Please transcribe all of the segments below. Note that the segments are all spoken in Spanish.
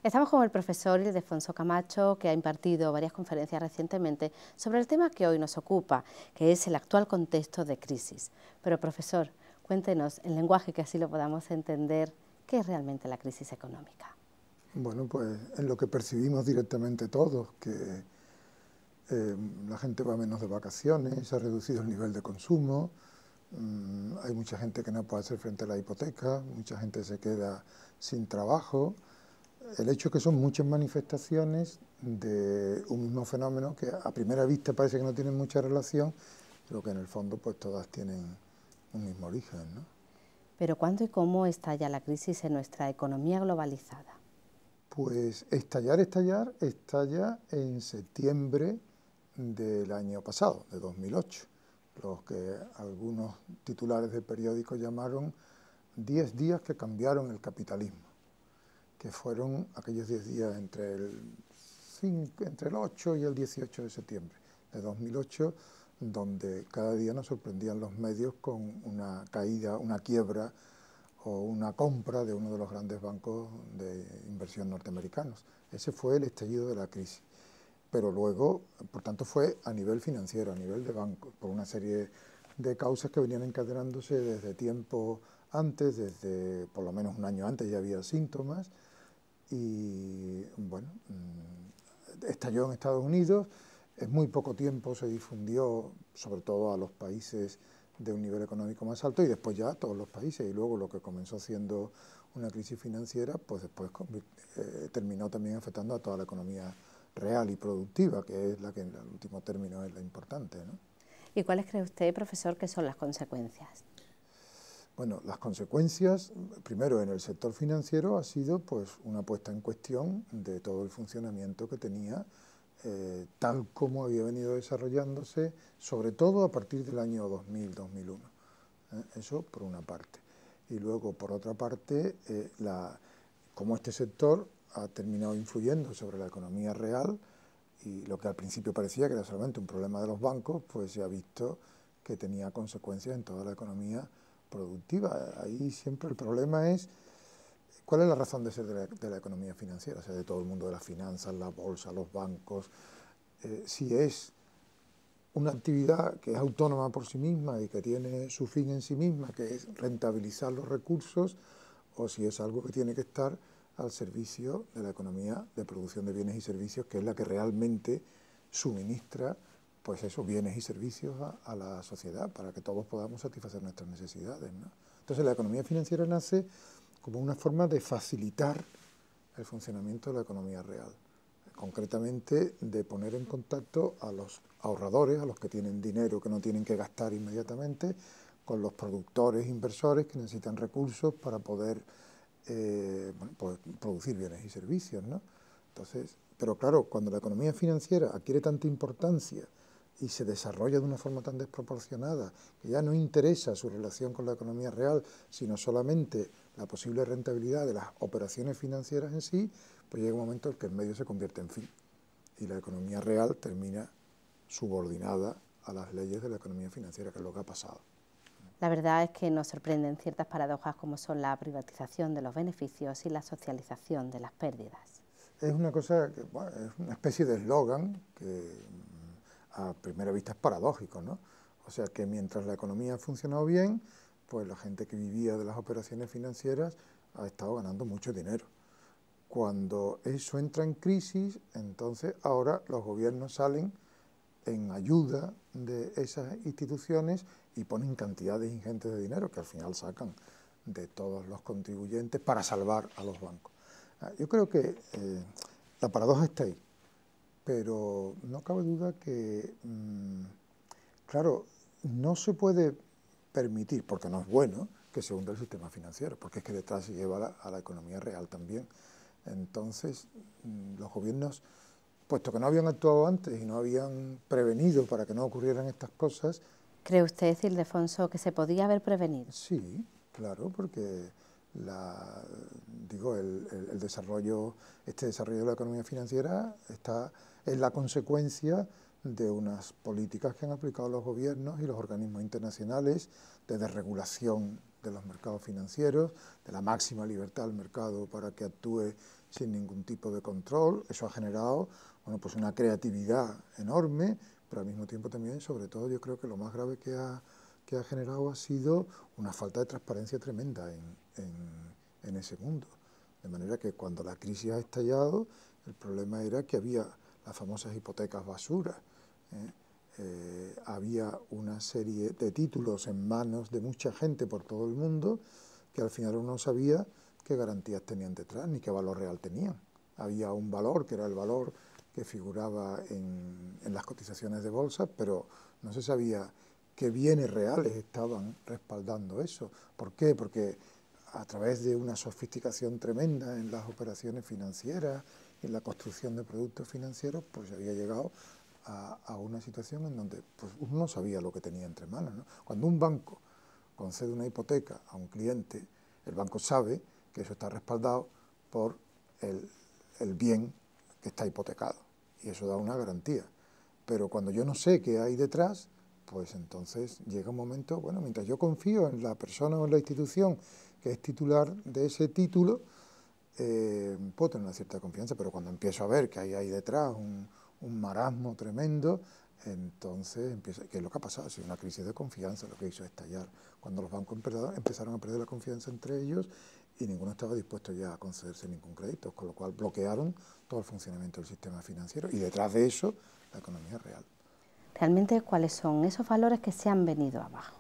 Estamos con el profesor Ildefonso Camacho, que ha impartido varias conferencias recientemente sobre el tema que hoy nos ocupa, que es el actual contexto de crisis. Pero, profesor, cuéntenos, en lenguaje que así lo podamos entender, ¿qué es realmente la crisis económica? Bueno, pues en lo que percibimos directamente todos, que la gente va menos de vacaciones, se ha reducido el nivel de consumo, hay mucha gente que no puede hacer frente a la hipoteca, mucha gente se queda sin trabajo. El hecho es que son muchas manifestaciones de un mismo fenómeno que a primera vista parece que no tienen mucha relación, pero que en el fondo pues todas tienen un mismo origen, ¿no? Pero ¿cuándo y cómo estalla la crisis en nuestra economía globalizada? Pues estalla en septiembre del año pasado, de 2008, los que algunos titulares de periódicos llamaron 10 días que cambiaron el capitalismo, que fueron aquellos 10 días entre el 8 y el 18 de septiembre de 2008, donde cada día nos sorprendían los medios con una caída, una quiebra o una compra de uno de los grandes bancos de inversión norteamericanos. Ese fue el estallido de la crisis. Pero luego, por tanto, fue a nivel financiero, a nivel de bancos, por una serie de causas que venían encadenándose desde tiempo antes, desde por lo menos un año antes ya había síntomas, y bueno, estalló en Estados Unidos. En muy poco tiempo se difundió, sobre todo a los países de un nivel económico más alto, y después ya a todos los países, y luego lo que comenzó siendo una crisis financiera, pues después terminó también afectando a toda la economía real y productiva, que es la que en el último término es la importante, ¿no? ¿Y cuáles cree usted, profesor, que son las consecuencias? Bueno, las consecuencias, primero en el sector financiero, ha sido pues una puesta en cuestión de todo el funcionamiento que tenía, tal como había venido desarrollándose, sobre todo a partir del año 2000-2001. Eso por una parte. Y luego, por otra parte, cómo este sector ha terminado influyendo sobre la economía real, y lo que al principio parecía que era solamente un problema de los bancos, pues se ha visto que tenía consecuencias en toda la economía productiva. Ahí siempre el problema es cuál es la razón de ser de la economía financiera, o sea, de todo el mundo de las finanzas, la bolsa, los bancos. Si es una actividad que es autónoma por sí misma y que tiene su fin en sí misma, que es rentabilizar los recursos, o si es algo que tiene que estar al servicio de la economía de producción de bienes y servicios, que es la que realmente suministra pues esos bienes y servicios a la sociedad para que todos podamos satisfacer nuestras necesidades, ¿no? Entonces la economía financiera nace como una forma de facilitar el funcionamiento de la economía real, concretamente de poner en contacto a los ahorradores, a los que tienen dinero que no tienen que gastar inmediatamente, con los productores, inversores que necesitan recursos para poder bueno, pues, producir bienes y servicios, ¿no? Entonces, pero claro, cuando la economía financiera adquiere tanta importancia y se desarrolla de una forma tan desproporcionada, que ya no interesa su relación con la economía real, sino solamente la posible rentabilidad de las operaciones financieras en sí, pues llega un momento en que el medio se convierte en fin, y la economía real termina subordinada a las leyes de la economía financiera, que es lo que ha pasado. La verdad es que nos sorprenden ciertas paradojas como son la privatización de los beneficios y la socialización de las pérdidas. Es una cosa, que, bueno, es una especie de eslogan que a primera vista es paradójico, ¿no? O sea que mientras la economía ha funcionado bien, pues la gente que vivía de las operaciones financieras ha estado ganando mucho dinero. Cuando eso entra en crisis, entonces ahora los gobiernos salen en ayuda de esas instituciones y ponen cantidades ingentes de dinero que al final sacan de todos los contribuyentes para salvar a los bancos. Yo creo que la paradoja está ahí, pero no cabe duda que, claro, no se puede permitir, porque no es bueno, que se hunda el sistema financiero, porque es que detrás se lleva a la economía real también. Entonces, los gobiernos, puesto que no habían actuado antes y no habían prevenido para que no ocurrieran estas cosas. ¿Cree usted, Ildefonso, que se podía haber prevenido? Sí, claro, porque el desarrollo, este desarrollo de la economía financiera es la consecuencia de unas políticas que han aplicado los gobiernos y los organismos internacionales de desregulación de los mercados financieros, de la máxima libertad del mercado para que actúe sin ningún tipo de control. Eso ha generado, bueno, pues una creatividad enorme, pero al mismo tiempo también, sobre todo, yo creo que lo más grave que ha generado ha sido una falta de transparencia tremenda en ese mundo. De manera que cuando la crisis ha estallado, el problema era que había las famosas hipotecas basura, había una serie de títulos en manos de mucha gente por todo el mundo que al final uno no sabía qué garantías tenían detrás ni qué valor real tenían. Había un valor que era el valor que figuraba en las cotizaciones de bolsa, pero no se sabía qué bienes reales estaban respaldando eso. ¿Por qué? Porque a través de una sofisticación tremenda en las operaciones financieras, en la construcción de productos financieros, pues se había llegado a una situación en donde pues, uno no sabía lo que tenía entre manos, ¿no? Cuando un banco concede una hipoteca a un cliente, el banco sabe que eso está respaldado por el bien que está hipotecado, y eso da una garantía. Pero cuando yo no sé qué hay detrás, pues entonces llega un momento, bueno, mientras yo confío en la persona o en la institución que es titular de ese título, puedo tener una cierta confianza, pero cuando empiezo a ver que hay ahí detrás un marasmo tremendo, entonces empieza, ¿qué es lo que ha pasado? Ha sido una crisis de confianza lo que hizo estallar, cuando los bancos empezaron a perder la confianza entre ellos y ninguno estaba dispuesto ya a concederse ningún crédito, con lo cual bloquearon todo el funcionamiento del sistema financiero y detrás de eso la economía real. Realmente, ¿cuáles son esos valores que se han venido abajo?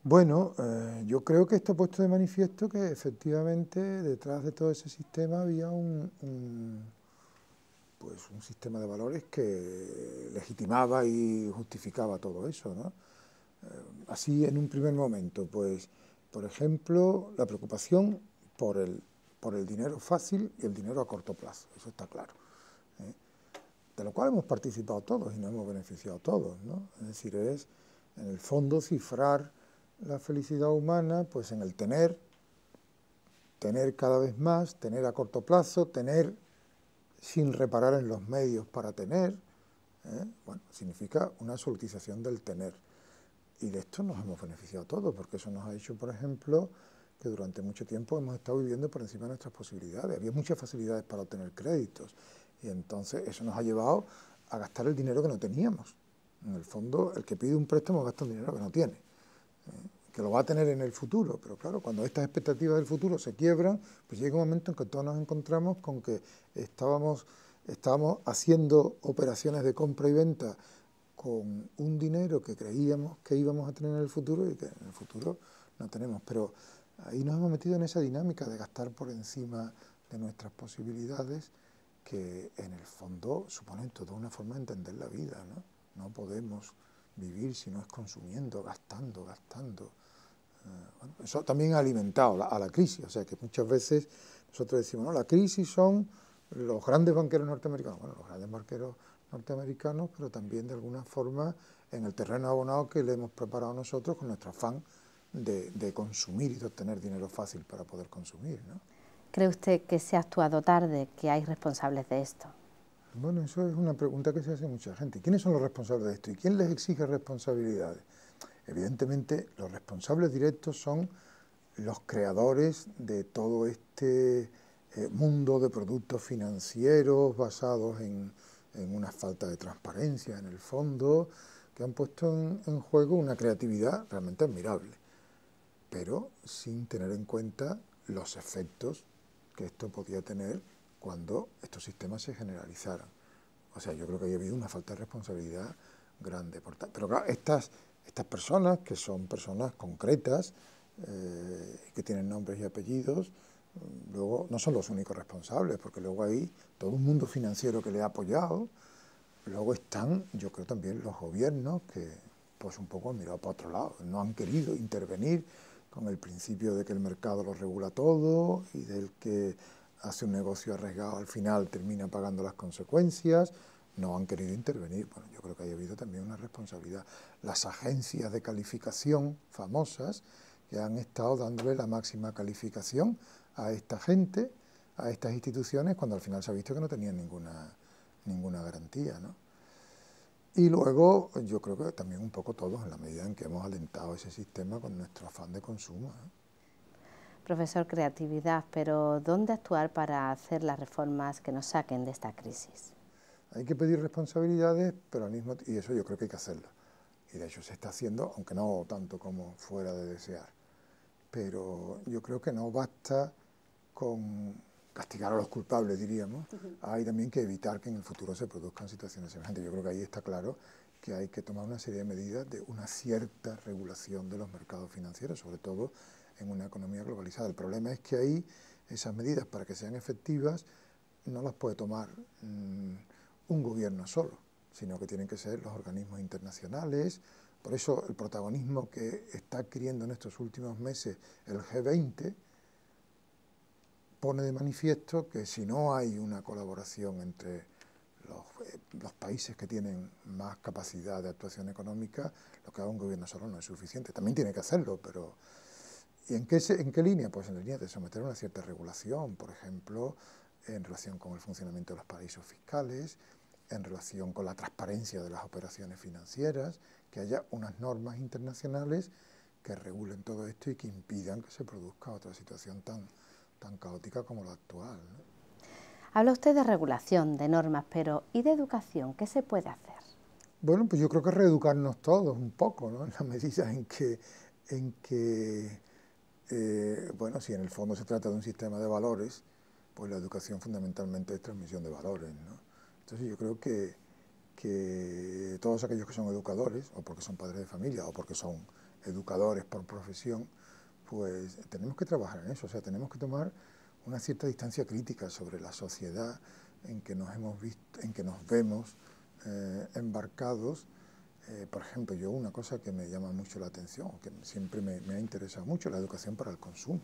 Bueno, yo creo que esto ha puesto de manifiesto que efectivamente detrás de todo ese sistema había pues un sistema de valores que legitimaba y justificaba todo eso, ¿no? Así en un primer momento, pues, por ejemplo, la preocupación por el dinero fácil y el dinero a corto plazo, eso está claro, ¿eh? De lo cual hemos participado todos y nos hemos beneficiado todos, ¿no? Es decir, es en el fondo cifrar la felicidad humana pues en el tener cada vez más, tener a corto plazo, tener sin reparar en los medios para tener, bueno, significa una absolutización del tener. Y de esto nos hemos beneficiado todos, porque eso nos ha hecho, por ejemplo, que durante mucho tiempo hemos estado viviendo por encima de nuestras posibilidades. Había muchas facilidades para obtener créditos, y entonces eso nos ha llevado a gastar el dinero que no teníamos. En el fondo, el que pide un préstamo gasta un dinero que no tiene, que lo va a tener en el futuro, pero claro, cuando estas expectativas del futuro se quiebran, pues llega un momento en que todos nos encontramos con que estábamos haciendo operaciones de compra y venta con un dinero que creíamos que íbamos a tener en el futuro y que en el futuro no tenemos. Pero ahí nos hemos metido en esa dinámica de gastar por encima de nuestras posibilidades, que en el fondo suponen toda una forma de entender la vida, ¿no? No podemos vivir si no es consumiendo, gastando. Bueno, eso también ha alimentado a la crisis, o sea que muchas veces nosotros decimos, no, la crisis son los grandes banqueros norteamericanos, bueno, los grandes banqueros norteamericanos, pero también de alguna forma en el terreno abonado que le hemos preparado nosotros con nuestro afán de consumir y de obtener dinero fácil para poder consumir, ¿no? ¿Cree usted que se ha actuado tarde, que hay responsables de esto? Bueno, eso es una pregunta que se hace mucha gente. ¿Quiénes son los responsables de esto y quién les exige responsabilidades? Evidentemente, los responsables directos son los creadores de todo este mundo de productos financieros basados en una falta de transparencia, en el fondo, que han puesto en juego una creatividad realmente admirable, pero sin tener en cuenta los efectos que esto podía tener cuando estos sistemas se generalizaran. O sea, yo creo que ha habido una falta de responsabilidad grande. Pero claro, estas personas, que son personas concretas, que tienen nombres y apellidos, luego no son los únicos responsables, porque luego hay todo un mundo financiero que le ha apoyado, luego están, yo creo también los gobiernos que pues un poco han mirado para otro lado, no han querido intervenir con el principio de que el mercado lo regula todo y del que hace un negocio arriesgado al final termina pagando las consecuencias, no han querido intervenir. Bueno, yo creo que ha habido también una responsabilidad. Las agencias de calificación famosas que han estado dándole la máxima calificación a esta gente, a estas instituciones, cuando al final se ha visto que no tenían ninguna garantía, ¿no? Y luego yo creo que también un poco todos, en la medida en que hemos alentado ese sistema con nuestro afán de consumo, ¿no? Profesor, creatividad, pero ¿dónde actuar para hacer las reformas que nos saquen de esta crisis? Hay que pedir responsabilidades, pero al mismo tiempo, y eso yo creo que hay que hacerlo. Y de hecho se está haciendo, aunque no tanto como fuera de desear. Pero yo creo que no basta con castigar a los culpables, diríamos. Hay también que evitar que en el futuro se produzcan situaciones semejantes. Yo creo que ahí está claro que hay que tomar una serie de medidas de una cierta regulación de los mercados financieros, sobre todo en una economía globalizada. El problema es que ahí esas medidas, para que sean efectivas, no las puede tomar un gobierno solo, sino que tienen que ser los organismos internacionales. Por eso el protagonismo que está adquiriendo en estos últimos meses el G20 pone de manifiesto que si no hay una colaboración entre los países que tienen más capacidad de actuación económica, lo que haga un gobierno solo no es suficiente. También tiene que hacerlo, pero ¿y en qué línea? Pues en la línea de someter a una cierta regulación, por ejemplo, en relación con el funcionamiento de los paraísos fiscales, en relación con la transparencia de las operaciones financieras, que haya unas normas internacionales que regulen todo esto y que impidan que se produzca otra situación tan caótica como la actual, ¿no? Habla usted de regulación, de normas, pero ¿y de educación? ¿Qué se puede hacer? Bueno, pues yo creo que reeducarnos todos un poco, ¿no? En la medida en que bueno, si en el fondo se trata de un sistema de valores, pues la educación fundamentalmente es transmisión de valores, ¿no? Entonces yo creo que todos aquellos que son educadores, o porque son padres de familia, o porque son educadores por profesión, pues tenemos que trabajar en eso, o sea, tenemos que tomar una cierta distancia crítica sobre la sociedad en que nos hemos visto, en que nos vemos embarcados. Por ejemplo, yo una cosa que me llama mucho la atención, que siempre me ha interesado mucho, la educación para el consumo.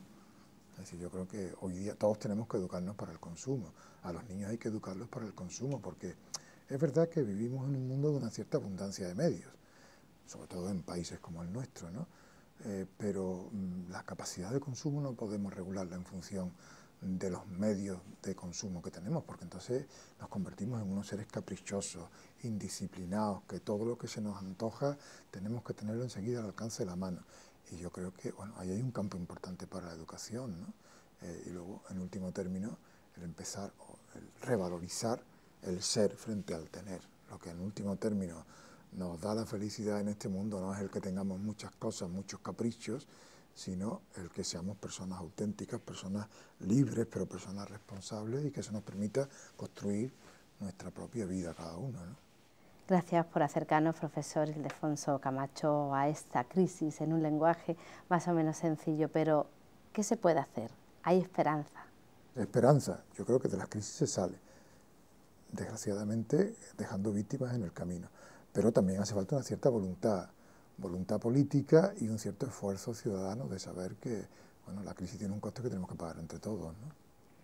Es decir, yo creo que hoy día todos tenemos que educarnos para el consumo. A los niños hay que educarlos para el consumo, porque es verdad que vivimos en un mundo de una cierta abundancia de medios, sobre todo en países como el nuestro, ¿no? Pero la capacidad de consumo no podemos regularla en función de los medios de consumo que tenemos, porque entonces nos convertimos en unos seres caprichosos, indisciplinados, que todo lo que se nos antoja tenemos que tenerlo enseguida al alcance de la mano. Y yo creo que, bueno, ahí hay un campo importante para la educación, ¿no? Y luego, en último término, el empezar, el revalorizar el ser frente al tener, lo que en último término nos da la felicidad en este mundo no es el que tengamos muchas cosas, muchos caprichos, sino el que seamos personas auténticas, personas libres, pero personas responsables, y que eso nos permita construir nuestra propia vida cada uno, ¿no? Gracias por acercarnos, profesor Ildefonso Camacho, a esta crisis en un lenguaje más o menos sencillo, pero ¿qué se puede hacer? ¿Hay esperanza? Esperanza, yo creo que de las crisis se sale, desgraciadamente dejando víctimas en el camino, pero también hace falta una cierta voluntad política y un cierto esfuerzo ciudadano de saber que, bueno, la crisis tiene un coste que tenemos que pagar entre todos, ¿no?